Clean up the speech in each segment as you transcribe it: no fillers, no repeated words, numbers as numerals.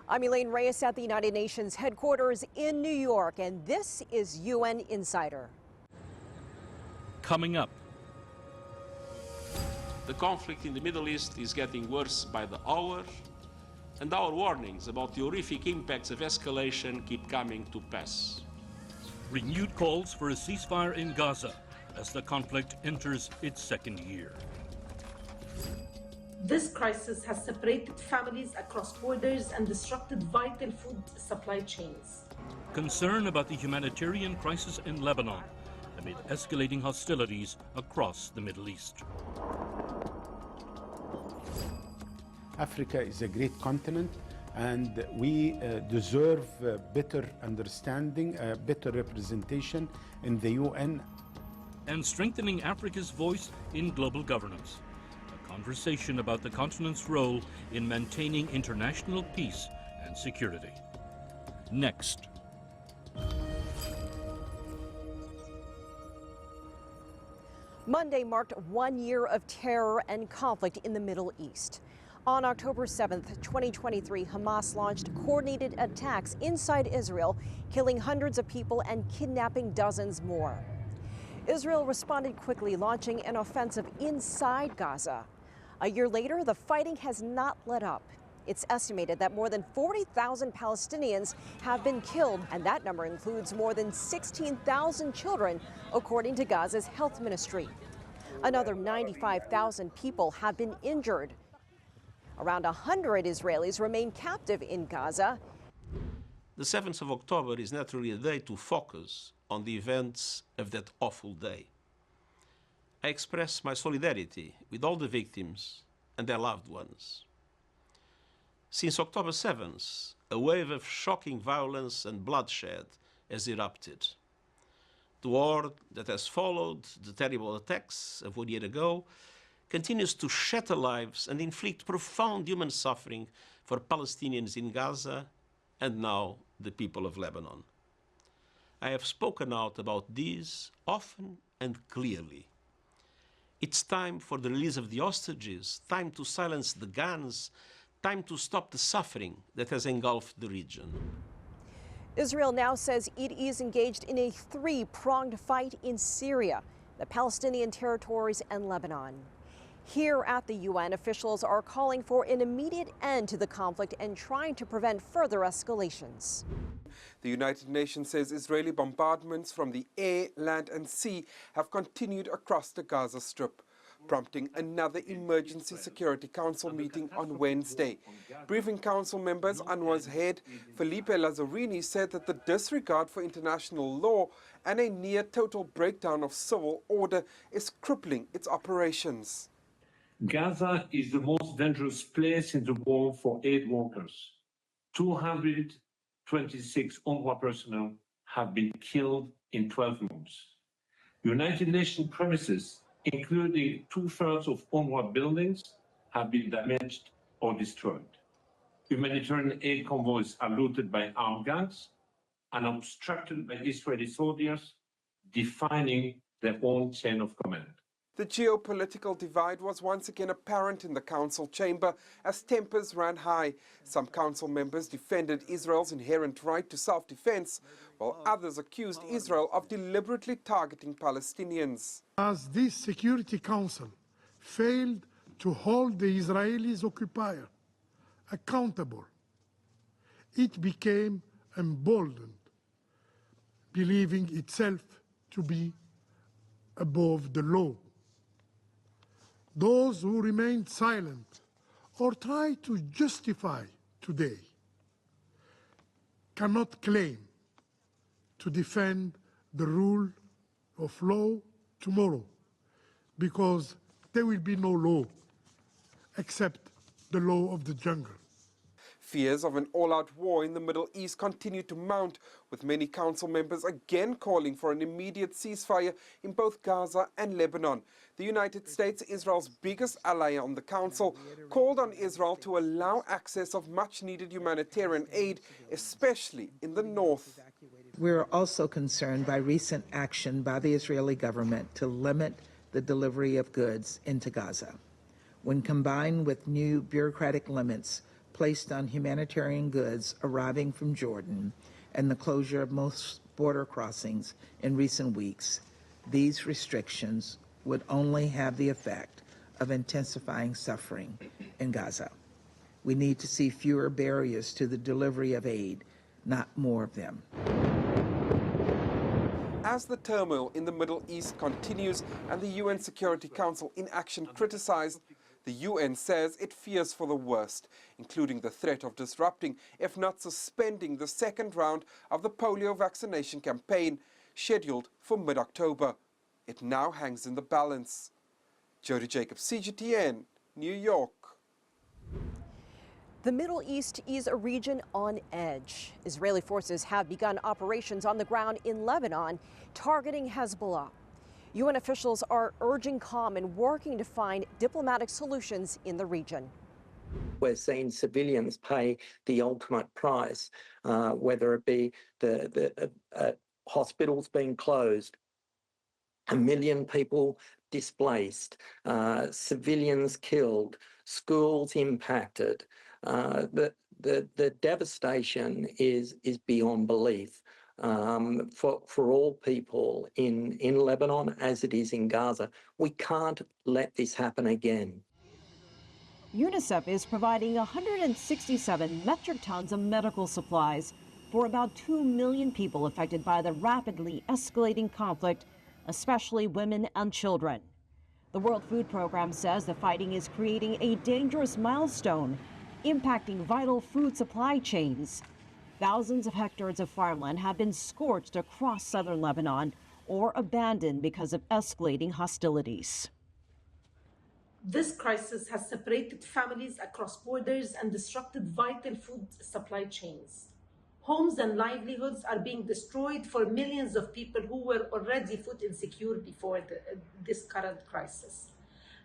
I'm Elaine Reyes at the United Nations headquarters in New York, and this is UN Insider. Coming up. The conflict in the Middle East is getting worse by the hour, and our warnings about the horrific impacts of escalation keep coming to pass. Renewed calls for a ceasefire in Gaza as the conflict enters its second year. This crisis has separated families across borders and disrupted vital food supply chains. Concern about the humanitarian crisis in Lebanon amid escalating hostilities across the Middle East. Africa is a great continent, and we deserve better understanding, better representation in the UN. And strengthening Africa's voice in global governance. A conversation about the continent's role in maintaining international peace and security. Next. Monday marked 1 year of terror and conflict in the Middle East. On October 7th, 2023, Hamas launched coordinated attacks inside Israel, killing hundreds of people and kidnapping dozens more. Israel responded quickly, launching an offensive inside Gaza. A year later, the fighting has not let up. It's estimated that more than 40,000 Palestinians have been killed, and that number includes more than 16,000 children, according to Gaza's health ministry. Another 95,000 people have been injured. Around 100 Israelis remain captive in Gaza. The 7th of October is naturally a day to focus on the events of that awful day. I express my solidarity with all the victims and their loved ones. Since October 7th, a wave of shocking violence and bloodshed has erupted. The war that has followed the terrible attacks of 1 year ago continues to shatter lives and inflict profound human suffering for Palestinians in Gaza and now the people of Lebanon. I have spoken out about this often and clearly. It's time for the release of the hostages, time to silence the guns, time to stop the suffering that has engulfed the region. Israel now says it is engaged in a three-pronged fight in Syria, the Palestinian territories, and Lebanon. Here at the UN, officials are calling for an immediate end to the conflict and trying to prevent further escalations. The United Nations says Israeli bombardments from the air, land and sea have continued across the Gaza Strip, prompting another Emergency Security Council meeting on Wednesday. Briefing Council members, UNRWA's head, Felipe Lazzarini, said that the disregard for international law and a near-total breakdown of civil order is crippling its operations. Gaza is the most dangerous place in the world for aid workers. 226 UNRWA personnel have been killed in 12 months. United Nations premises, including 2/3 of UNRWA buildings, have been damaged or destroyed. Humanitarian aid convoys are looted by armed gangs and obstructed by Israeli soldiers, defining their own chain of command. The geopolitical divide was once again apparent in the council chamber as tempers ran high. Some council members defended Israel's inherent right to self-defense, while others accused Israel of deliberately targeting Palestinians. As this Security Council failed to hold the Israeli occupier accountable, it became emboldened, believing itself to be above the law. Those who remained silent or tried to justify today cannot claim to defend the rule of law tomorrow, because there will be no law except the law of the jungle. Fears of an all-out war in the Middle East continue to mount, with many council members again calling for an immediate ceasefire in both Gaza and Lebanon. The United States, Israel's biggest ally on the council, called on Israel to allow access of much-needed humanitarian aid, especially in the north. We're also concerned by recent action by the Israeli government to limit the delivery of goods into Gaza. When combined with new bureaucratic limits placed on humanitarian goods arriving from Jordan and the closure of most border crossings in recent weeks, these restrictions would only have the effect of intensifying suffering in Gaza. We need to see fewer barriers to the delivery of aid, not more of them. As the turmoil in the Middle East continues and the UN Security Council inaction criticized, the UN says it fears for the worst, including the threat of disrupting, if not suspending, the second round of the polio vaccination campaign scheduled for mid-October. It now hangs in the balance. Jody Jacobs, CGTN, New York. The Middle East is a region on edge. Israeli forces have begun operations on the ground in Lebanon, targeting Hezbollah. UN officials are urging calm and working to find diplomatic solutions in the region. We're seeing civilians pay the ultimate price, whether it be the hospitals being closed, 1 million people displaced, civilians killed, schools impacted. The devastation is beyond belief for all people in Lebanon as it is in Gaza. We can't let this happen again. UNICEF is providing 167 metric tons of medical supplies for about 2 million people affected by the rapidly escalating conflict, especially women and children. The World Food Program says the fighting is creating a dangerous milestone, impacting vital food supply chains. Thousands of hectares of farmland have been scorched across southern Lebanon or abandoned because of escalating hostilities. This crisis has separated families across borders and disrupted vital food supply chains. Homes and livelihoods are being destroyed for millions of people who were already food insecure before this current crisis.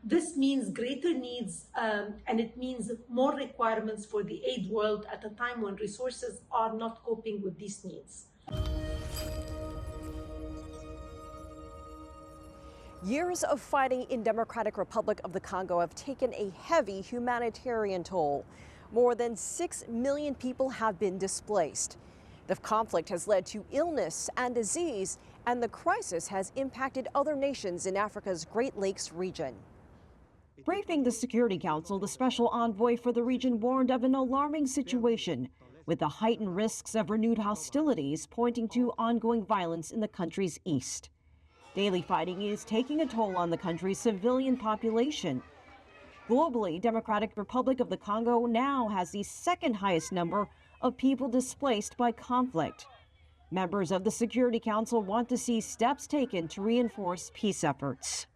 This means greater needs and it means more requirements for the aid world at a time when resources are not coping with these needs. Years of fighting in Democratic Republic of the Congo have taken a heavy humanitarian toll. More than 6 million people have been displaced. The conflict has led to illness and disease, and the crisis has impacted other nations in Africa's Great Lakes region. Briefing the Security Council, the special envoy for the region warned of an alarming situation, with the heightened risks of renewed hostilities pointing to ongoing violence in the country's east. Daily fighting is taking a toll on the country's civilian population. Globally, Democratic Republic of the Congo now has the second highest number of people displaced by conflict. Members of the Security Council want to see steps taken to reinforce peace efforts.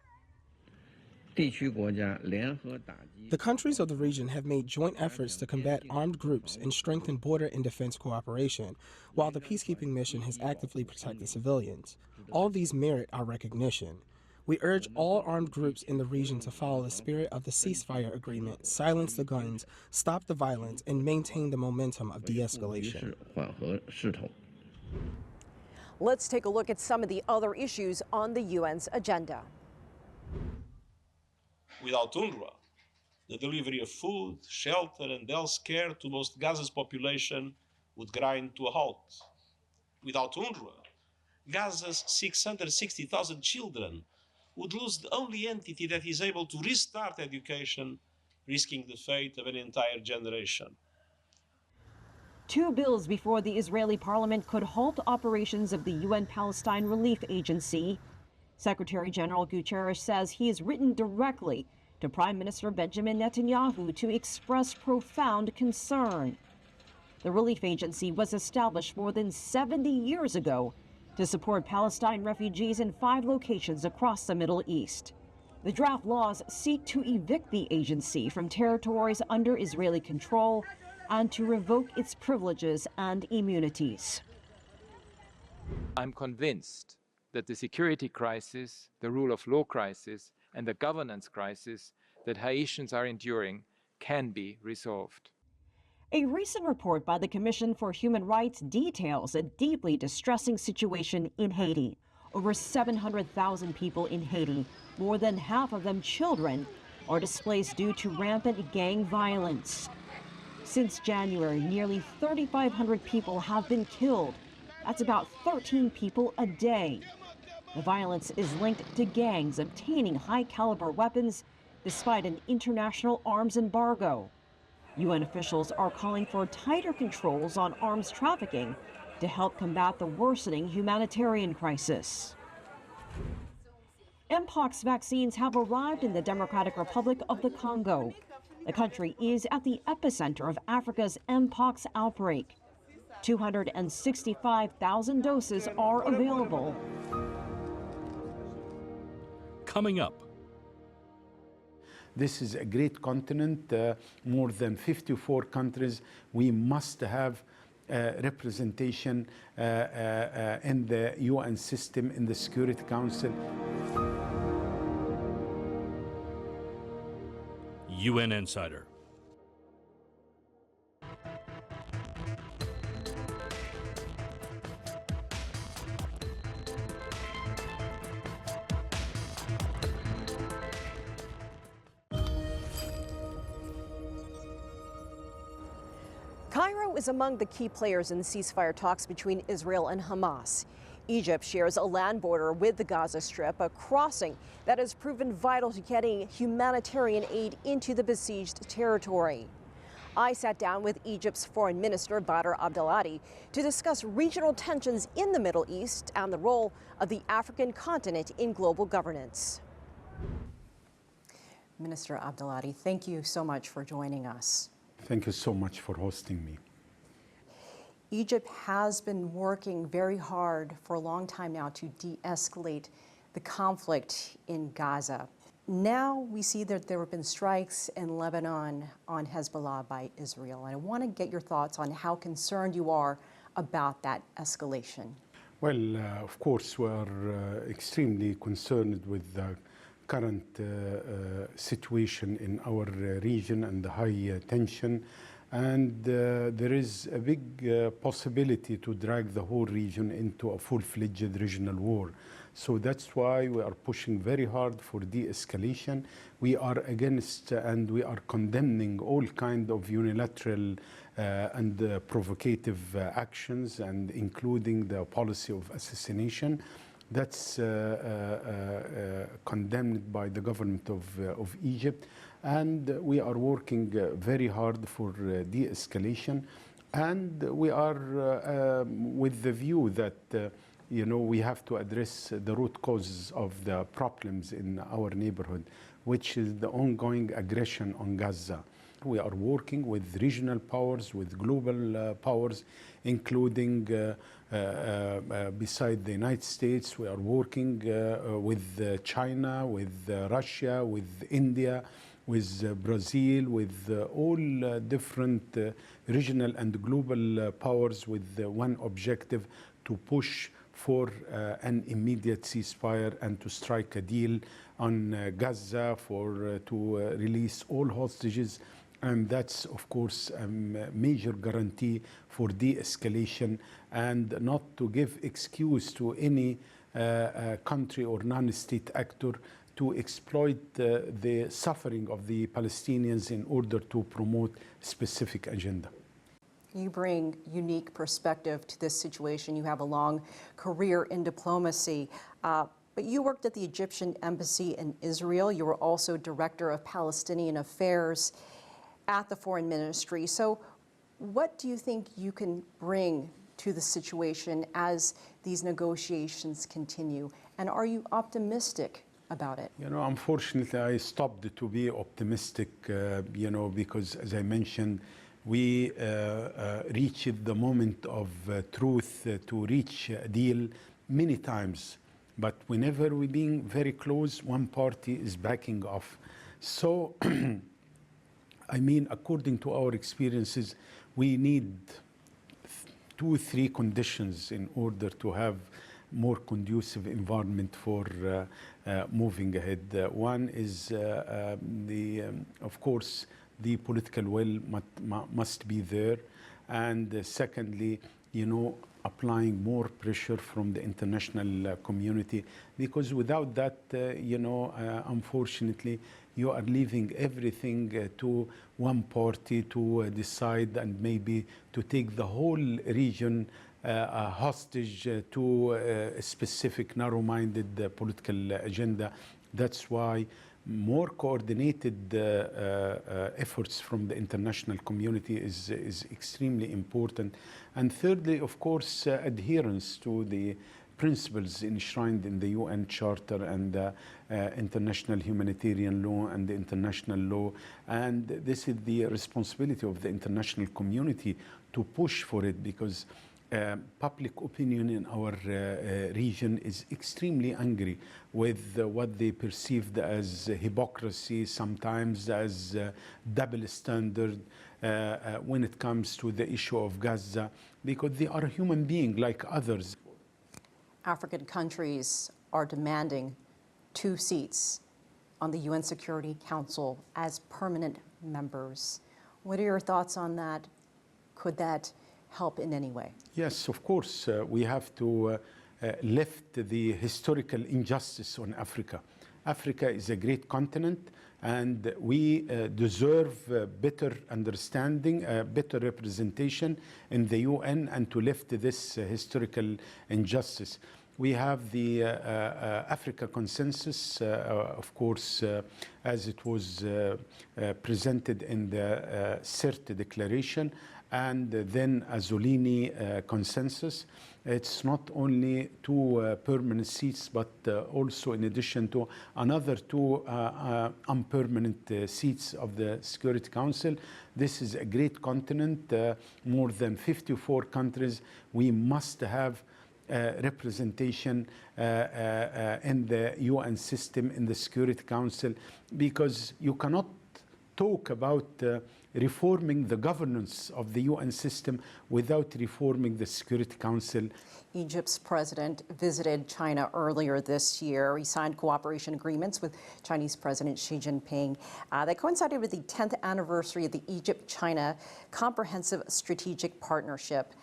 The countries of the region have made joint efforts to combat armed groups and strengthen border and defense cooperation, while the peacekeeping mission has actively protected civilians. All these merit our recognition. We urge all armed groups in the region to follow the spirit of the ceasefire agreement, silence the guns, stop the violence, and maintain the momentum of de-escalation. Let's take a look at some of the other issues on the UN's agenda. Without UNRWA, the delivery of food, shelter, and health care to most Gaza's population would grind to a halt. Without UNRWA, Gaza's 660,000 children would lose the only entity that is able to restart education, risking the fate of an entire generation. 2 bills before the Israeli parliament could halt operations of the UN Palestine Relief Agency. Secretary General Guterres says he has written directly to Prime Minister Benjamin Netanyahu to express profound concern. The relief agency was established more than 70 years ago to support Palestine refugees in 5 locations across the Middle East. The draft laws seek to evict the agency from territories under Israeli control and to revoke its privileges and immunities. I'm convinced that the security crisis, the rule of law crisis, and the governance crisis that Haitians are enduring can be resolved. A recent report by the Commission for Human Rights details a deeply distressing situation in Haiti. Over 700,000 people in Haiti, more than half of them children, are displaced due to rampant gang violence. Since January, nearly 3,500 people have been killed. That's about 13 people a day. The violence is linked to gangs obtaining high-caliber weapons despite an international arms embargo. UN officials are calling for tighter controls on arms trafficking to help combat the worsening humanitarian crisis. Mpox vaccines have arrived in the Democratic Republic of the Congo. The country is at the epicenter of Africa's Mpox outbreak. 265,000 doses are available. Coming up. This is a great continent, more than 54 countries. We must have representation in the UN system, in the Security Council. UN Insider. Cairo is among the key players in the ceasefire talks between Israel and Hamas. Egypt shares a land border with the Gaza Strip, a crossing that has proven vital to getting humanitarian aid into the besieged territory. I sat down with Egypt's Foreign Minister Badr Abdelhadi to discuss regional tensions in the Middle East and the role of the African continent in global governance. Minister Abdelhadi, thank you so much for joining us. Thank you so much for hosting me. Egypt has been working very hard for a long time now to de-escalate the conflict in Gaza. Now we see that there have been strikes in Lebanon on Hezbollah by Israel. And I want to get your thoughts on how concerned you are about that escalation. Well, of course, we are extremely concerned with the current situation in our region and the high tension. And there is a big possibility to drag the whole region into a full-fledged regional war. So that's why we are pushing very hard for de-escalation. We are against and we are condemning all kinds of unilateral and provocative actions, and including the policy of assassination. That's condemned by the government of Egypt. And we are working very hard for de-escalation. And we are with the view that, we have to address the root causes of the problems in our neighborhood, which is the ongoing aggression on Gaza. We are working with regional powers, with global powers, including beside the United States. We are working with China, with Russia, with India, with Brazil, with all different regional and global powers, with one objective: to push for an immediate ceasefire and to strike a deal on Gaza to release all hostages. And that's, of course, a major guarantee for de-escalation, and not to give excuse to any country or non-state actor to exploit the suffering of the Palestinians in order to promote a specific agenda. You bring unique perspective to this situation. You have a long career in diplomacy, but you worked at the Egyptian embassy in Israel. You were also director of Palestinian affairs at the foreign ministry. So what do you think you can bring to the situation as these negotiations continue? And are you optimistic about it? Unfortunately, I stopped to be optimistic, because, as I mentioned, we reached the moment of truth to reach a deal many times. But whenever we're being very close, one party is backing off. So, according to our experiences, we need 2 or 3 conditions in order to have more conducive environment for moving ahead. One is, of course, the political will must be there. And secondly, applying more pressure from the international community, because without that, unfortunately, you are leaving everything to one party to decide and maybe to take the whole region hostage to a specific narrow-minded political agenda. That's why more coordinated efforts from the international community is extremely important. And thirdly, of course, adherence to the principles enshrined in the UN Charter and international humanitarian law and the international law. And this is the responsibility of the international community to push for it, because public opinion in our region is extremely angry with what they perceived as hypocrisy, sometimes as double standard when it comes to the issue of Gaza, because they are human beings like others. African countries are demanding 2 seats on the UN Security Council as permanent members. What are your thoughts on that? Could that help in any way? Yes, of course. We have to lift the historical injustice on Africa. Africa is a great continent, and we deserve better understanding, better representation in the UN, and to lift this historical injustice. We have the Africa Consensus, of course, as it was presented in the CERT declaration, and then Azzolini Consensus. It's not only 2 permanent seats, but also in addition to another 2 unpermanent seats of the Security Council. This is a great continent, more than 54 countries. We must have representation in the UN system, in the Security Council, because you cannot talk about reforming the governance of the UN system without reforming the Security Council. Egypt's president visited China earlier this year. He signed cooperation agreements with Chinese President Xi Jinping. That coincided with the 10th anniversary of the Egypt-China Comprehensive Strategic Partnership.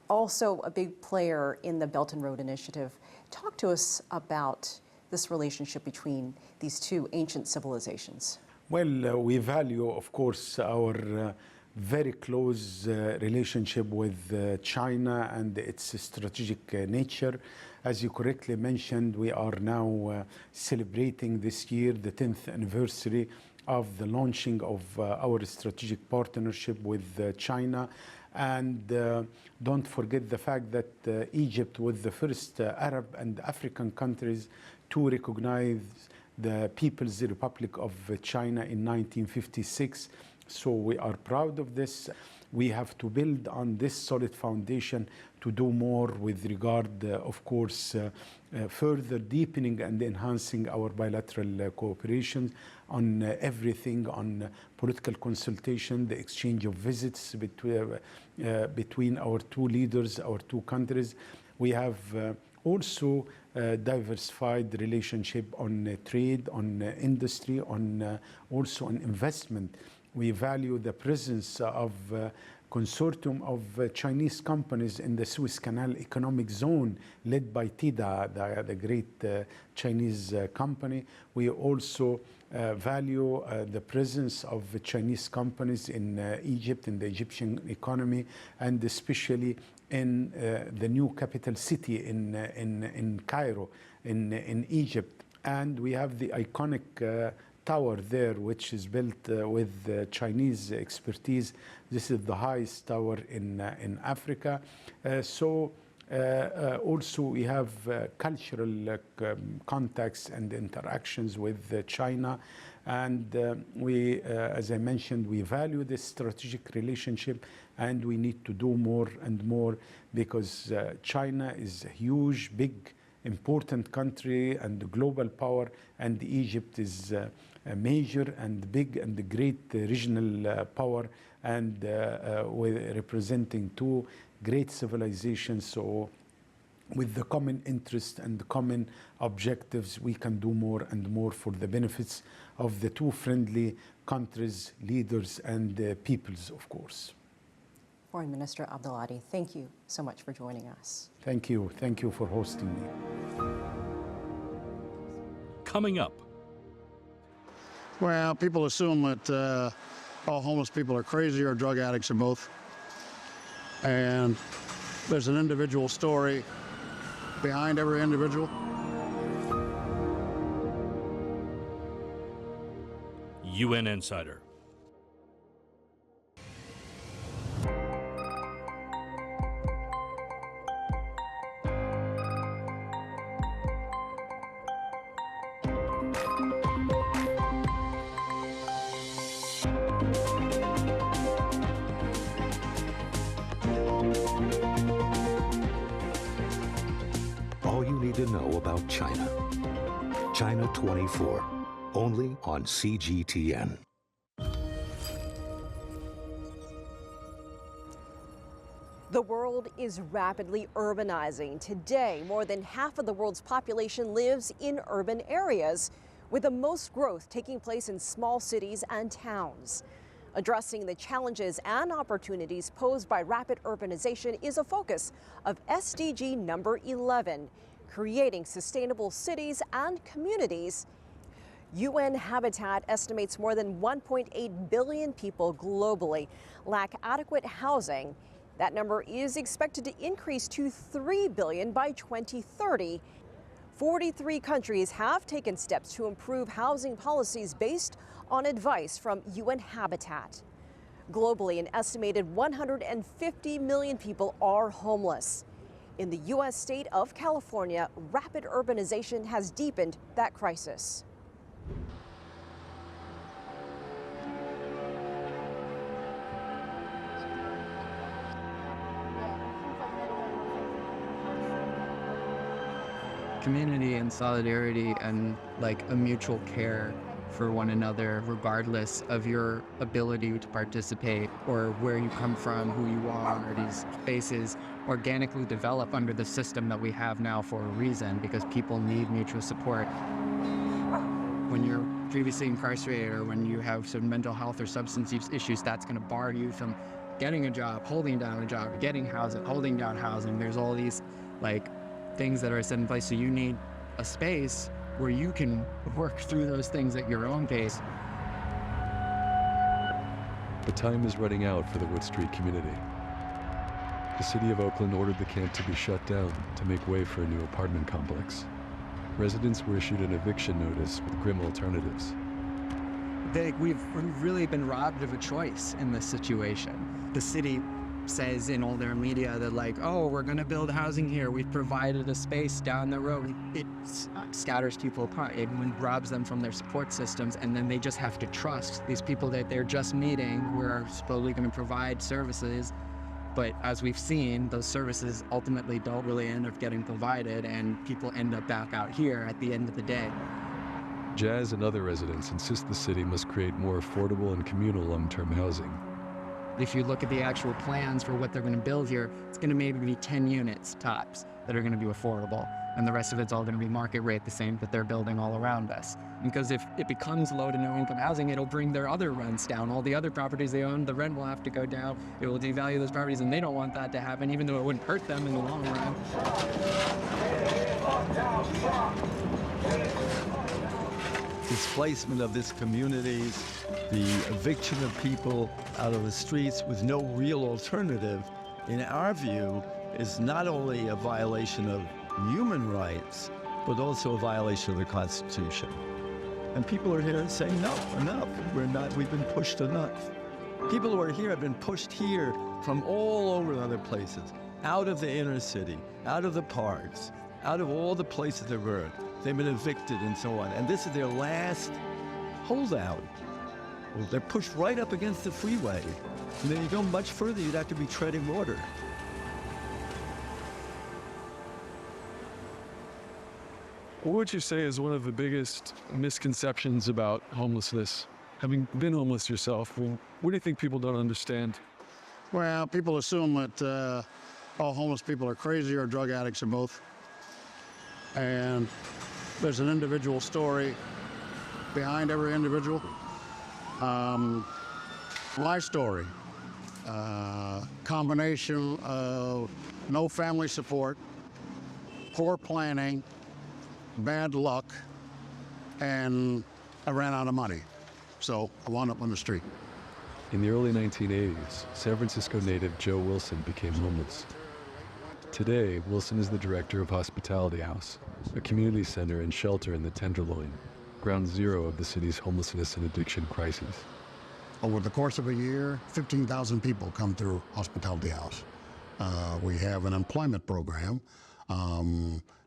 Also a big player in the Belt and Road Initiative. Talk to us about this relationship between these 2 ancient civilizations. Well, we value, of course, our very close relationship with China and its strategic nature. As you correctly mentioned, we are now celebrating this year the 10th anniversary of the launching of our strategic partnership with China. And don't forget the fact that Egypt was the first Arab and African countries to recognize the People's Republic of China in 1956. So we are proud of this. We have to build on this solid foundation to do more with regard, of course, further deepening and enhancing our bilateral cooperation on everything, on political consultation, the exchange of visits between our 2 leaders, our 2 countries. We have also diversified relationship on trade, on industry, on also on investment. We value the presence of consortium of Chinese companies in the Suez Canal Economic Zone led by TIDA, the great Chinese company. We also value the presence of Chinese companies in Egypt, in the Egyptian economy, and especially in the new capital city in Cairo, in Egypt. And we have the iconic tower there, which is built with Chinese expertise. This is the highest tower in Africa. Also we have cultural contacts and interactions with China. And we, as I mentioned, we value this strategic relationship, and we need to do more and more, because China is a huge, big, important country and a global power, and Egypt is a major and big and great regional power, and we're representing 2 great civilizations. So with the common interest and the common objectives, we can do more and more for the benefits of the 2 friendly countries, leaders, and peoples, of course. Foreign Minister Abduladi, thank you so much for joining us. Thank you. Thank you for hosting me. Coming up. Well, people assume that all homeless people are crazy or drug addicts or both. And there's an individual story behind every individual. UN Insider. All you need to know about China. China 24, only on CGTN. The world is rapidly urbanizing. Today, more than half of the world's population lives in urban areas, with the most growth taking place in small cities and towns. Addressing the challenges and opportunities posed by rapid urbanization is a focus of SDG number 11, creating sustainable cities and communities. UN Habitat estimates more than 1.8 billion people globally lack adequate housing. That number is expected to increase to 3 billion by 2030. 43 countries have taken steps to improve housing policies based on advice from UN Habitat. Globally, an estimated 150 million people are homeless. In the U.S. state of California, rapid urbanization has deepened that crisis. Community and solidarity and like a mutual care for one another, regardless of your ability to participate or where you come from, who you are. These spaces organically develop under the system that we have now for a reason, because people need mutual support. When you're previously incarcerated or when you have some mental health or substance use issues, that's going to bar you from getting a job, holding down a job, getting housing, holding down housing. There's all these like things that are set in place, so you need a space where you can work through those things at your own pace. The time is running out for the Wood Street community. The city of Oakland ordered the camp to be shut down to make way for a new apartment complex. Residents were issued an eviction notice with grim alternatives. We've really been robbed of a choice in this situation. The city says in all their media that like, oh, we're going to build housing here. We've provided a space down the road. It scatters people apart. It robs them from their support systems, and then they just have to trust these people that they're just meeting. We're supposedly going to provide services, but as we've seen, those services ultimately don't really end up getting provided, and people end up back out here at the end of the day. Jazz and other residents insist the city must create more affordable and communal long-term housing. If you look at the actual plans for what they're going to build here, it's going to maybe be 10 units tops that are going to be affordable, and the rest of it's all going to be market rate, the same that they're building all around us. Because if it becomes low to no income housing, it'll bring their other rents down. All the other properties they own, the rent will have to go down. It will devalue those properties, and they don't want that to happen, even though it wouldn't hurt them in the long run. Displacement of these communities, the eviction of people out of the streets with no real alternative, in our view, is not only a violation of human rights, but also a violation of the Constitution. And people are here saying, no, enough. We've been pushed enough. People who are here have been pushed here from all over other places, out of the inner city, out of the parks, out of all the places they've heard. They've been evicted and so on. And this is their last holdout. Well, they're pushed right up against the freeway. And then you go much further, you'd have to be treading water. What would you say is one of the biggest misconceptions about homelessness? Having been homeless yourself, what do you think people don't understand? Well, people assume that all homeless people are crazy or drug addicts or both. And there's an individual story behind every individual. My story Combination of no family support, poor planning, bad luck, and I ran out of money. So I wound up on the street. In the early 1980s, San Francisco native Joe Wilson became homeless. Today, Wilson is the director of Hospitality House, a community center and shelter in the Tenderloin, ground zero of the city's homelessness and addiction crises. Over the course of a year, 15,000 people come through Hospitality House. We have an employment program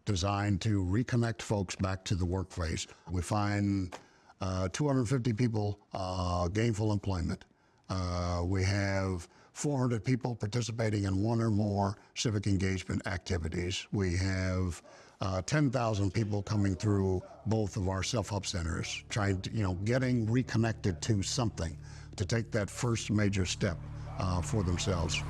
designed to reconnect folks back to the workplace. We find 250 people gainful employment. We have 400 people participating in one or more civic engagement activities. We have 10,000 people coming through both of our self-help centers, trying to, getting reconnected to something, to take that first major step for themselves.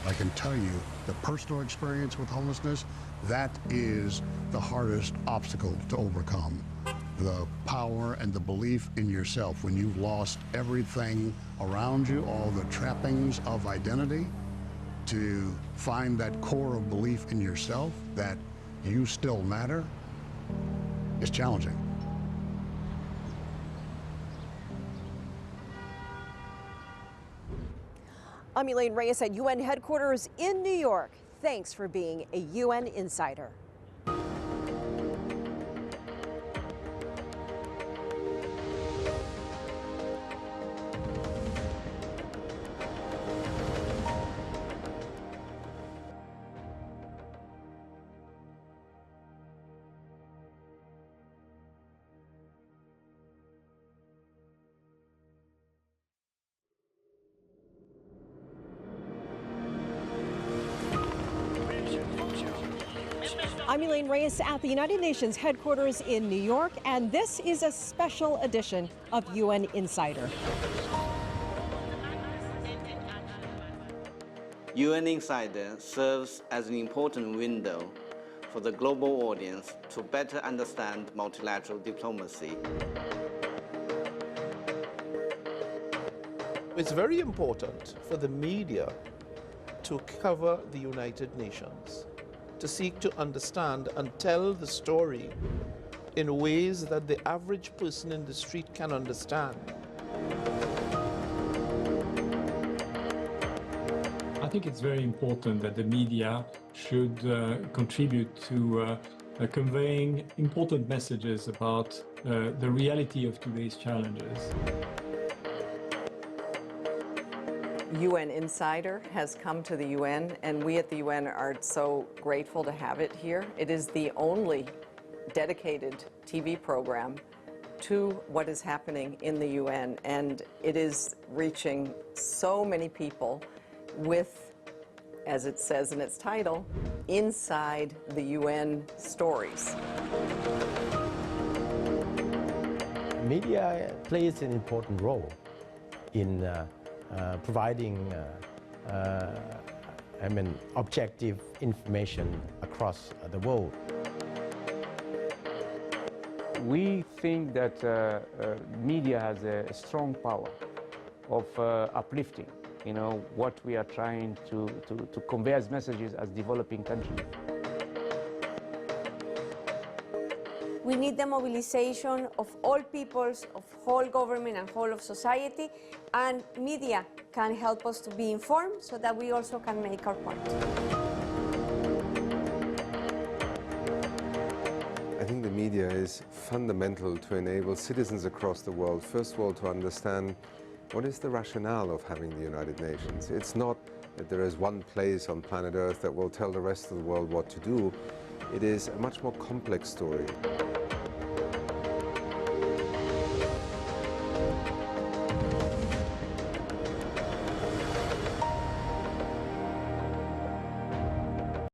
I can tell you the personal experience with homelessness, that is the hardest obstacle to overcome. The power and the belief in yourself when you've lost everything around you, all the trappings of identity, to find that core of belief in yourself that you still matter is challenging. I'm Elaine Reyes at UN headquarters in New York. Thanks for being a UN Insider. I'm Elaine Reyes at the United Nations headquarters in New York, and this is a special edition of UN Insider. UN Insider serves as an important window for the global audience to better understand multilateral diplomacy. It's very important for the media to cover the United Nations, to seek to understand and tell the story in ways that the average person in the street can understand. I think it's very important that the media should contribute to conveying important messages about the reality of today's challenges. UN Insider has come to the UN, and we at the UN are so grateful to have it here. It is the only dedicated TV program to what is happening in the UN, and it is reaching so many people with, as it says in its title, inside the UN stories. Media plays an important role in providing objective information across the world. We think that media has a strong power of uplifting, what we are trying to convey as messages as developing countries. We need the mobilization of all peoples, of whole government and whole of society, and media can help us to be informed so that we also can make our part. I think the media is fundamental to enable citizens across the world, first of all, to understand what is the rationale of having the United Nations. It's not that there is one place on planet Earth that will tell the rest of the world what to do. It is a much more complex story.